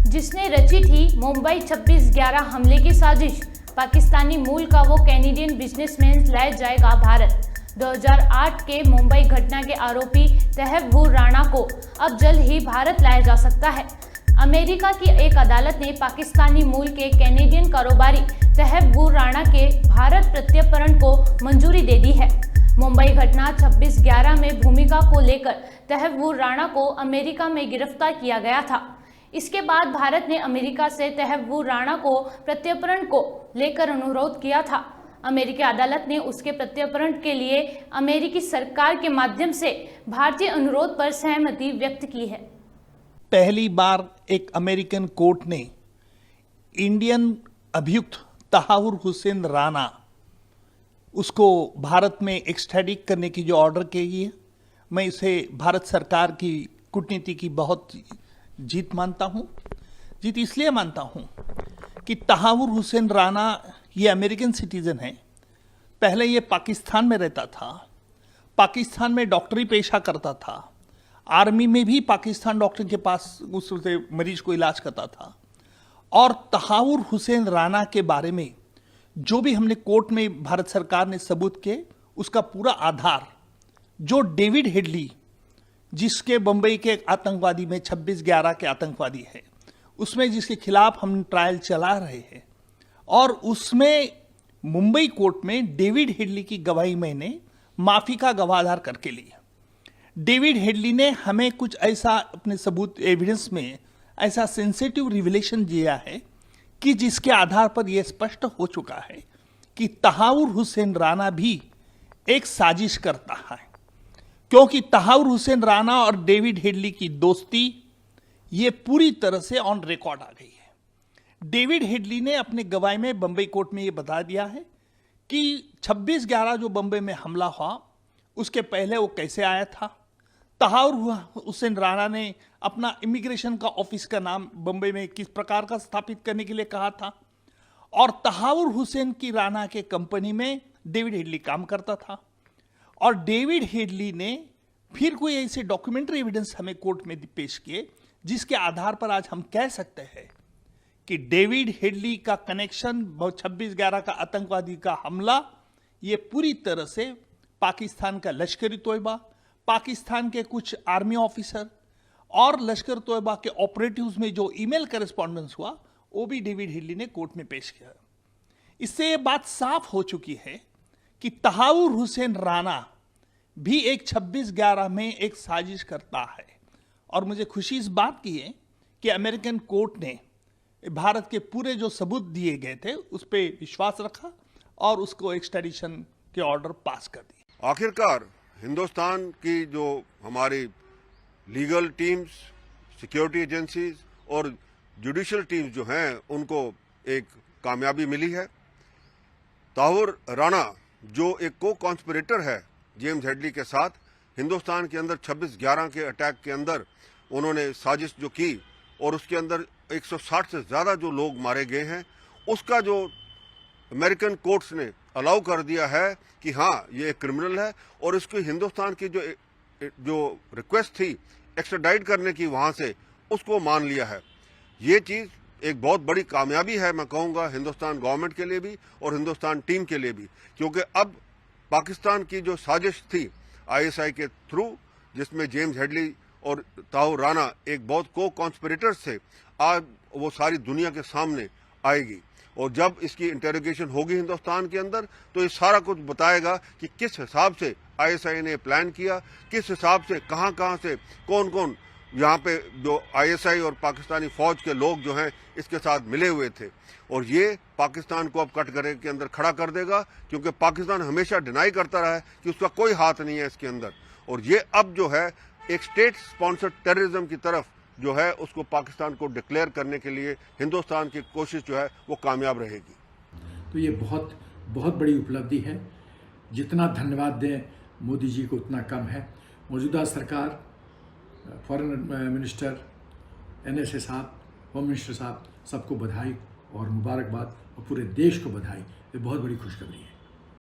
जिसने रची थी मुंबई 26/11 हमले की साजिश। पाकिस्तानी मूल का वो कैनेडियन बिजनेसमैन लाया जाएगा भारत। 2008 के मुंबई घटना के आरोपी तहव्वुर राणा को अब जल्द ही भारत लाया जा सकता है। अमेरिका की एक अदालत ने पाकिस्तानी मूल के कैनेडियन कारोबारी तहव्वुर राणा के भारत प्रत्यर्पण को मंजूरी दे दी है। मुंबई घटना 26/11 में भूमिका को लेकर तहव्वुर राणा को अमेरिका में गिरफ्तार किया गया था। इसके बाद भारत ने अमेरिका से तहव्वुर राणा को प्रत्यर्पण को लेकर अनुरोध किया था। अमेरिकी अदालत ने उसके प्रत्यर्पण के लिए अमेरिकी सरकार के माध्यम से भारतीय अनुरोध पर सहमति व्यक्त की है। पहली बार एक अमेरिकन कोर्ट ने इंडियन अभियुक्त तहावुर हुसैन राणा उसको भारत में एक्स्ट्राडिट करने की जो ऑर्डर की है, मैं इसे भारत सरकार की कूटनीति की बहुत जीत मानता हूँ। जीत इसलिए मानता हूँ कि तहावुर हुसैन राणा ये अमेरिकन सिटीजन है। पहले ये पाकिस्तान में रहता था, पाकिस्तान में डॉक्टरी पेशा करता था, आर्मी में भी पाकिस्तान डॉक्टर के पास उससे मरीज को इलाज करता था। और तहावुर हुसैन राणा के बारे में जो भी हमने कोर्ट में भारत सरकार ने सबूत के, उसका पूरा आधार जो डेविड हेडली, जिसके बंबई के आतंकवादी में 26/11 के आतंकवादी है, उसमें जिसके खिलाफ हम ट्रायल चला रहे हैं, और उसमें मुंबई कोर्ट में डेविड हेडली की गवाही मैंने माफी का गवाह करके ली। डेविड हेडली ने हमें कुछ ऐसा अपने सबूत एविडेंस में ऐसा सेंसिटिव रिविलेशन दिया है कि जिसके आधार पर यह स्पष्ट हो चुका है कि तहावुर हुसैन राणा भी एक साजिश करता है, क्योंकि तहावुर हुसैन राणा और डेविड हेडली की दोस्ती ये पूरी तरह से ऑन रिकॉर्ड आ गई है। डेविड हेडली ने अपने गवाही में बंबई कोर्ट में ये बता दिया है कि 26/11 जो बंबई में हमला हुआ उसके पहले वो कैसे आया था। तहावुर हुसैन राणा ने अपना इमिग्रेशन का ऑफिस का नाम बंबई में किस प्रकार का स्थापित करने के लिए कहा था, और तहावुर हुसैन की राणा के कंपनी में डेविड हेडली काम करता था। और डेविड हेडली ने फिर कोई ऐसे डॉक्यूमेंट्री एविडेंस हमें कोर्ट में पेश किए जिसके आधार पर आज हम कह सकते हैं कि डेविड हेडली का कनेक्शन 26/11 का आतंकवादी का हमला ये पूरी तरह से पाकिस्तान का लश्करी तोयबा, पाकिस्तान के कुछ आर्मी ऑफिसर और लश्कर तोयबा के ऑपरेटिव्स में जो ईमेल करेस्पॉन्डेंस हुआ वो भी डेविड हेडली ने कोर्ट में पेश किया। इससे ये बात साफ हो चुकी है कि तहावुर हुसैन राणा भी एक 26/11 में एक साजिश करता है। और मुझे खुशी इस बात की है कि अमेरिकन कोर्ट ने भारत के पूरे जो सबूत दिए गए थे उस पर विश्वास रखा और उसको एक्स्ट्राडिशन के ऑर्डर पास कर दी। आखिरकार हिंदुस्तान की जो हमारी लीगल टीम्स, सिक्योरिटी एजेंसीज और जुडिशियल टीम्स जो हैं उनको एक कामयाबी मिली है। तहावुर राणा जो एक को कॉन्स्पिरेटर है जेम्स हेडली के साथ, हिंदुस्तान के अंदर 26/11 के अटैक के अंदर उन्होंने साजिश जो की और उसके अंदर 160 से ज़्यादा जो लोग मारे गए हैं, उसका जो अमेरिकन कोर्ट्स ने अलाउ कर दिया है कि हाँ ये एक क्रिमिनल है और इसकी हिंदुस्तान की जो रिक्वेस्ट थी एक्स्ट्राडाइट करने की वहाँ से, उसको मान लिया है। ये चीज़ एक बहुत बड़ी कामयाबी है, मैं कहूँगा हिंदुस्तान गवर्नमेंट के लिए भी और हिंदुस्तान टीम के लिए भी, क्योंकि अब पाकिस्तान की जो साजिश थी ISI के थ्रू, जिसमें जेम्स हेडली और तहावुर राणा एक बहुत को कॉन्स्पिरेटर्स थे, आज वो सारी दुनिया के सामने आएगी। और जब इसकी इंटेरोगेशन होगी हिंदुस्तान के अंदर तो ये सारा कुछ बताएगा कि किस हिसाब से ISI ने प्लान किया, किस हिसाब से कहाँ से कौन कौन यहाँ पे जो ISI और पाकिस्तानी फौज के लोग जो हैं इसके साथ मिले हुए थे। और ये पाकिस्तान को अब कटघरे के अंदर खड़ा कर देगा, क्योंकि पाकिस्तान हमेशा डिनाई करता रहा है कि उसका कोई हाथ नहीं है इसके अंदर। और ये अब जो है एक स्टेट स्पॉन्सर्ड टेररिज्म की तरफ जो है उसको पाकिस्तान को डिक्लेयर करने के लिए हिंदुस्तान की कोशिश जो है वो कामयाब रहेगी। तो ये बहुत बहुत बड़ी उपलब्धि है। जितना धन्यवाद दें मोदी जी को उतना कम है। मौजूदा सरकार, फॉरेन मिनिस्टर, NSA साहब, होम मिनिस्टर साहब, सबको बधाई और मुबारकबाद और पूरे देश को बधाई। ये बहुत बड़ी खुशखबरी है।